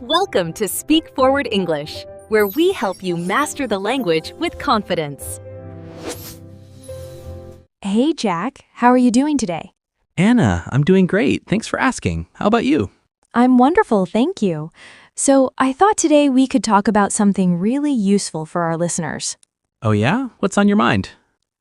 Welcome to Speak Forward English, where we help you master the language with confidence. Hey, Jack. How are you doing today? Anna, I'm doing great. Thanks for asking. How about you? I'm wonderful, thank you. So, I thought today we could talk about something really useful for our listeners. Oh yeah? What's on your mind?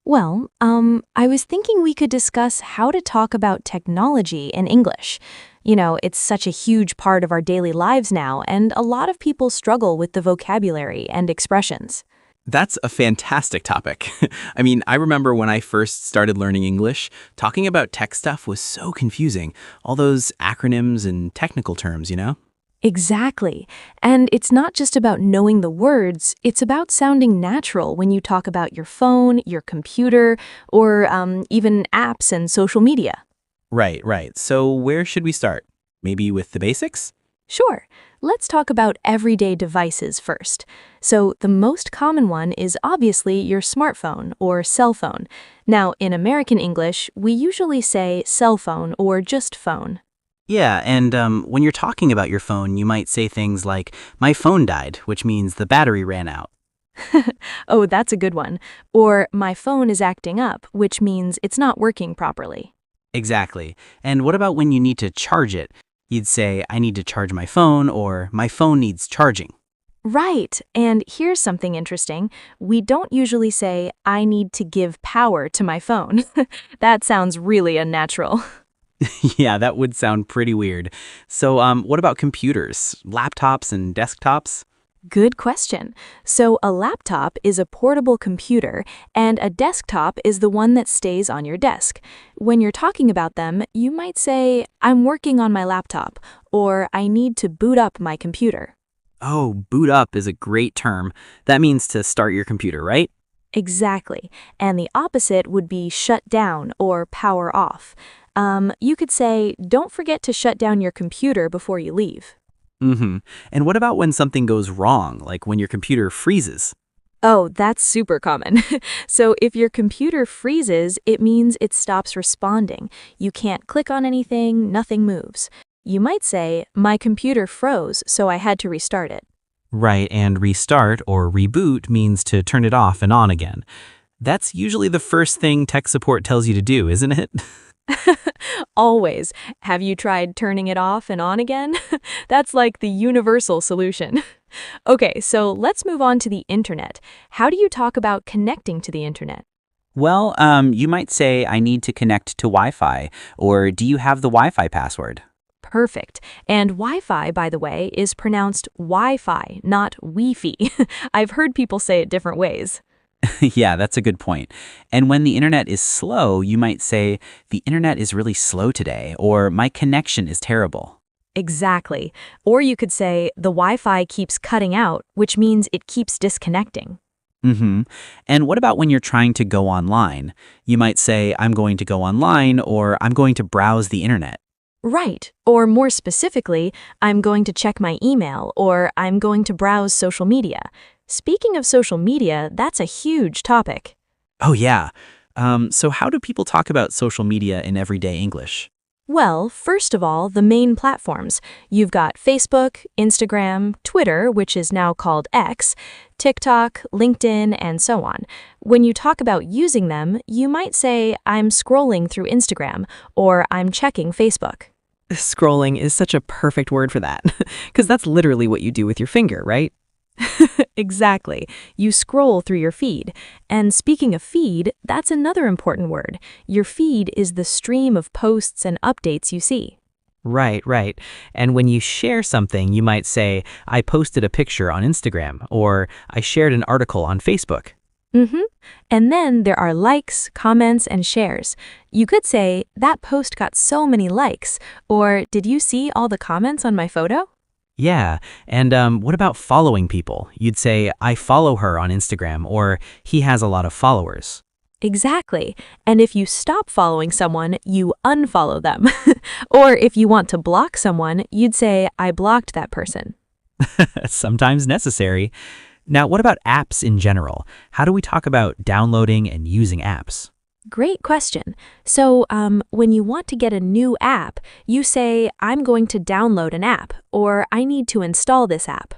Well, I was thinking we could discuss how to talk about technology in English. You know, it's such a huge part of our daily lives now, and a lot of people struggle with the vocabulary and expressions. That's a fantastic topic. I remember when I first started learning English, talking about tech stuff was so confusing. All those acronyms and technical terms, you know? Exactly. And it's not just about knowing the words, it's about sounding natural when you talk about your phone, your computer, or even apps and social media. Right. So where should we start? Maybe with the basics? Sure. Let's talk about everyday devices first. So, the most common one is obviously your smartphone or cell phone. Now, in American English, we usually say cell phone or just phone. Yeah, and when you're talking about your phone, you might say things like, my phone died, which means the battery ran out. Oh, that's a good one. Or my phone is acting up, which means it's not working properly. Exactly. And what about when you need to charge it? You'd say, I need to charge my phone, or my phone needs charging. Right. And here's something interesting. We don't usually say, I need to give power to my phone. That sounds really unnatural. Yeah, that would sound pretty weird. So what about computers, laptops and desktops? Good question. So a laptop is a portable computer, and a desktop is the one that stays on your desk. When you're talking about them, you might say, I'm working on my laptop, or I need to boot up my computer. Oh, boot up is a great term. That means to start your computer, right? Exactly. And the opposite would be shut down or power off. You could say, don't forget to shut down your computer before you leave. And what about when something goes wrong, like when your computer freezes? Oh, that's super common. So if your computer freezes, it means it stops responding. You can't click on anything, nothing moves. You might say, my computer froze, so I had to restart it. Right, and restart or reboot means to turn it off and on again. That's usually the first thing tech support tells you to do, isn't it? Always. Have you tried turning it off and on again? That's like the universal solution. Okay, so let's move on to the internet. How do you talk about connecting to the internet? Well, you might say, I need to connect to Wi-Fi, or do you have the Wi-Fi password? Perfect. And Wi-Fi, by the way, is pronounced Wi-Fi, not Wi-Fi. I've heard people say it different ways. Yeah, that's a good point. And when the internet is slow, you might say, the internet is really slow today, or my connection is terrible. Exactly. Or you could say, the Wi-Fi keeps cutting out, which means it keeps disconnecting. And what about when you're trying to go online? You might say, I'm going to go online, or I'm going to browse the internet. Right. Or more specifically, I'm going to check my email, or I'm going to browse social media. Speaking of social media, that's a huge topic. Oh, yeah. So how do people talk about social media in everyday English? Well, first of all, the main platforms. You've got Facebook, Instagram, Twitter, which is now called X, TikTok, LinkedIn, and so on. When you talk about using them, you might say, I'm scrolling through Instagram, or I'm checking Facebook. Scrolling is such a perfect word for that, because that's literally what you do with your finger, right? Exactly. You scroll through your feed. And speaking of feed, that's another important word. Your feed is the stream of posts and updates you see. Right. And when you share something, you might say, I posted a picture on Instagram, or I shared an article on Facebook. And then there are likes, comments, and shares. You could say, that post got so many likes, or did you see all the comments on my photo? Yeah, and what about following people? You'd say, I follow her on Instagram, or he has a lot of followers. Exactly. And if you stop following someone, you unfollow them. Or if you want to block someone, you'd say, I blocked that person. Sometimes necessary. Now, what about apps in general? How do we talk about downloading and using apps? Great question. So, when you want to get a new app, you say, I'm going to download an app, or I need to install this app.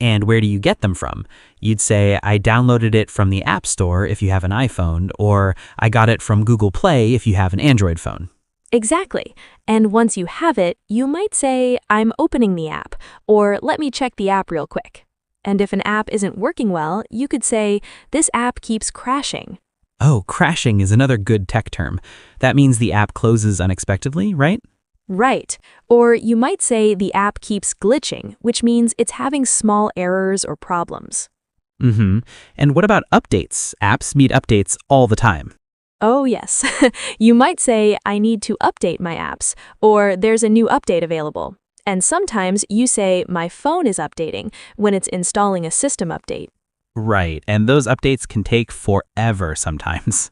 And where do you get them from? You'd say, I downloaded it from the App Store if you have an iPhone, or I got it from Google Play if you have an Android phone. Exactly. And once you have it, you might say, I'm opening the app, or let me check the app real quick. And if an app isn't working well, you could say, this app keeps crashing. Oh, crashing is another good tech term. That means the app closes unexpectedly, right? Right. Or you might say the app keeps glitching, which means it's having small errors or problems. Mm-hmm. And what about updates? Apps need updates all the time. Oh, yes. You might say, I need to update my apps, or there's a new update available. And sometimes you say, my phone is updating when it's installing a system update. Right, and those updates can take forever sometimes.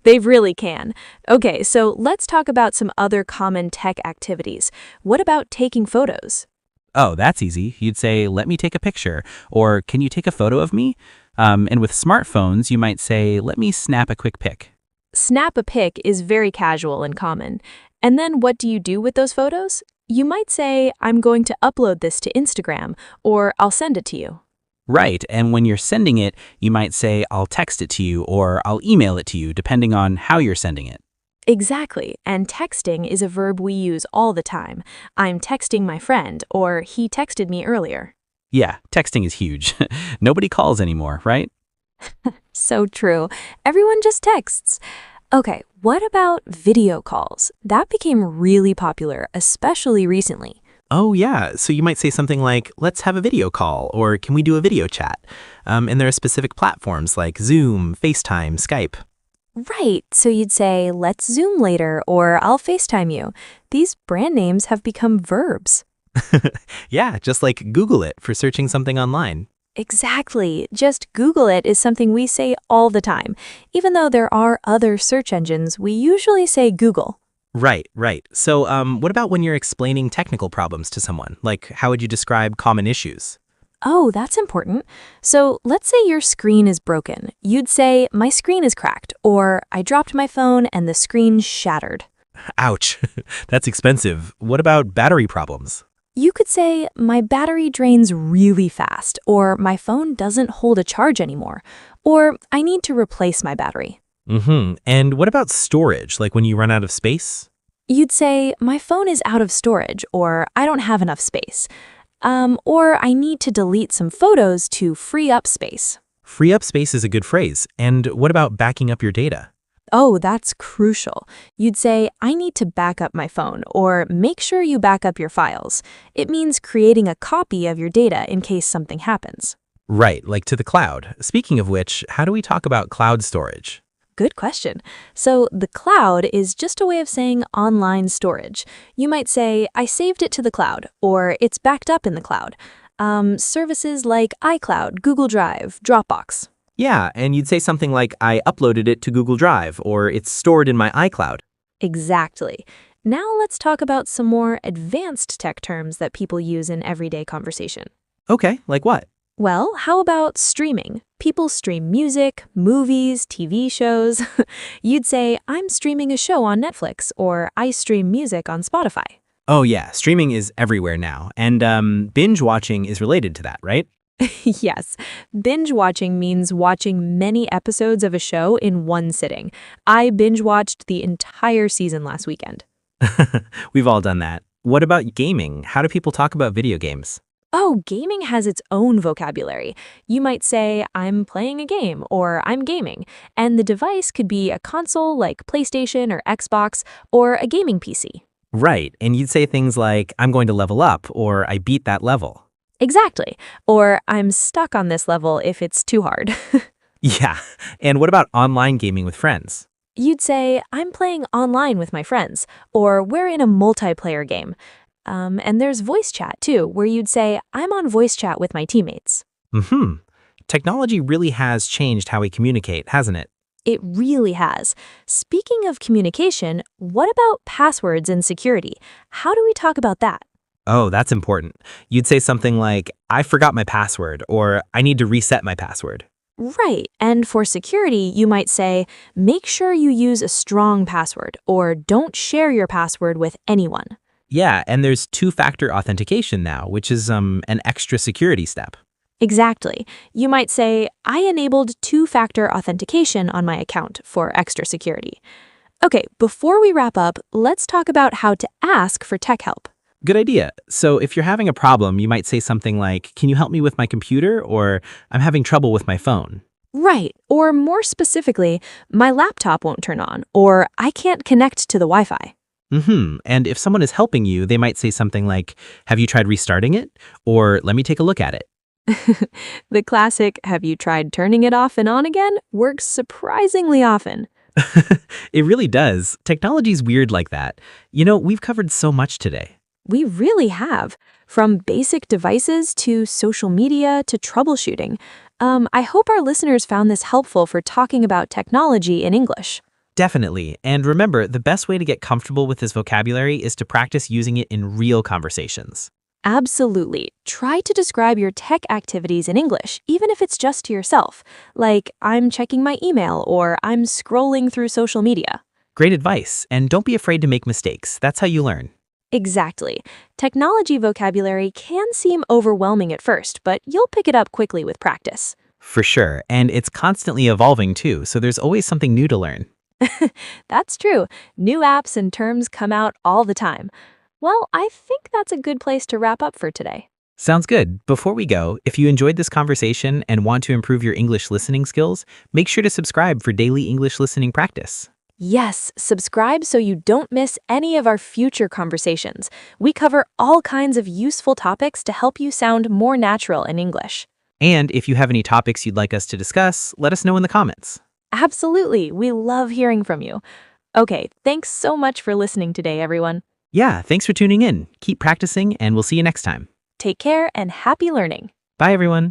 They really can. Okay, so let's talk about some other common tech activities. What about taking photos? Oh, that's easy. You'd say, let me take a picture, or can you take a photo of me? And with smartphones, you might say, let me snap a quick pic. Snap a pic is very casual and common. And then what do you do with those photos? You might say, I'm going to upload this to Instagram, or I'll send it to you. Right, and when you're sending it, you might say, I'll text it to you, or I'll email it to you, depending on how you're sending it. Exactly, and texting is a verb we use all the time. I'm texting my friend, or he texted me earlier. Yeah, texting is huge. Nobody calls anymore, right? So true. Everyone just texts. Okay, what about video calls? That became really popular, especially recently. Oh, yeah. So you might say something like, let's have a video call, or can we do a video chat? And there are specific platforms like Zoom, FaceTime, Skype. Right, so you'd say, let's Zoom later, or I'll FaceTime you. These brand names have become verbs. Yeah, just like Google it for searching something online. Exactly. Just Google it is something we say all the time. Even though there are other search engines, we usually say Google. Right, right. So what about when you're explaining technical problems to someone? Like, how would you describe common issues? Oh, that's important. So let's say your screen is broken. You'd say, my screen is cracked, or I dropped my phone and the screen shattered. Ouch, that's expensive. What about battery problems? You could say, my battery drains really fast, or my phone doesn't hold a charge anymore, or I need to replace my battery. And what about storage, like when you run out of space? You'd say, my phone is out of storage, or I don't have enough space. Or I need to delete some photos to free up space. Free up space is a good phrase. And what about backing up your data? Oh, that's crucial. You'd say, I need to back up my phone, or make sure you back up your files. It means creating a copy of your data in case something happens. Right, like to the cloud. Speaking of which, how do we talk about cloud storage? Good question. So the cloud is just a way of saying online storage. You might say, I saved it to the cloud, or it's backed up in the cloud. Services like iCloud, Google Drive, Dropbox. Yeah, and you'd say something like, I uploaded it to Google Drive, or it's stored in my iCloud. Exactly. Now let's talk about some more advanced tech terms that people use in everyday conversation. Okay, like what? Well, how about streaming? People stream music, movies, TV shows. You'd say, I'm streaming a show on Netflix, or I stream music on Spotify. Oh yeah, streaming is everywhere now, and binge watching is related to that, right? Yes, binge watching means watching many episodes of a show in one sitting. I binge watched the entire season last weekend. We've all done that. What about gaming? How do people talk about video games? Oh, gaming has its own vocabulary. You might say, I'm playing a game, or I'm gaming, and the device could be a console like PlayStation or Xbox, or a gaming PC. Right, and you'd say things like, I'm going to level up, or I beat that level. Exactly. Or I'm stuck on this level if it's too hard. Yeah, and what about online gaming with friends? You'd say, I'm playing online with my friends, or we're in a multiplayer game. And there's voice chat, too, where you'd say, I'm on voice chat with my teammates. Technology really has changed how we communicate, hasn't it? It really has. Speaking of communication, what about passwords and security? How do we talk about that? Oh, that's important. You'd say something like, I forgot my password, or I need to reset my password. Right, and for security, you might say, make sure you use a strong password, or don't share your password with anyone. Yeah, and there's two-factor authentication now, which is an extra security step. Exactly. You might say, I enabled two-factor authentication on my account for extra security. Okay, before we wrap up, let's talk about how to ask for tech help. Good idea. So if you're having a problem, you might say something like, can you help me with my computer? Or I'm having trouble with my phone. Right, or more specifically, my laptop won't turn on, or I can't connect to the Wi-Fi. And if someone is helping you, they might say something like, have you tried restarting it? Or let me take a look at it. The classic, have you tried turning it off and on again, works surprisingly often. It really does. Technology's weird like that. You know, we've covered so much today. We really have, from basic devices to social media to troubleshooting. I hope our listeners found this helpful for talking about technology in English. Definitely. And remember, the best way to get comfortable with this vocabulary is to practice using it in real conversations. Absolutely. Try to describe your tech activities in English, even if it's just to yourself, like I'm checking my email or I'm scrolling through social media. Great advice. And don't be afraid to make mistakes. That's how you learn. Exactly. Technology vocabulary can seem overwhelming at first, but you'll pick it up quickly with practice. For sure. And it's constantly evolving too, so there's always something new to learn. That's true. New apps and terms come out all the time. Well, I think that's a good place to wrap up for today. Sounds good. Before we go, if you enjoyed this conversation and want to improve your English listening skills, make sure to subscribe for daily English listening practice. Yes, subscribe so you don't miss any of our future conversations. We cover all kinds of useful topics to help you sound more natural in English. And if you have any topics you'd like us to discuss, let us know in the comments. Absolutely, we love hearing from you. Okay, thanks so much for listening today, everyone. Yeah, thanks for tuning in. Keep practicing, and we'll see you next time. Take care and happy learning. Bye, everyone.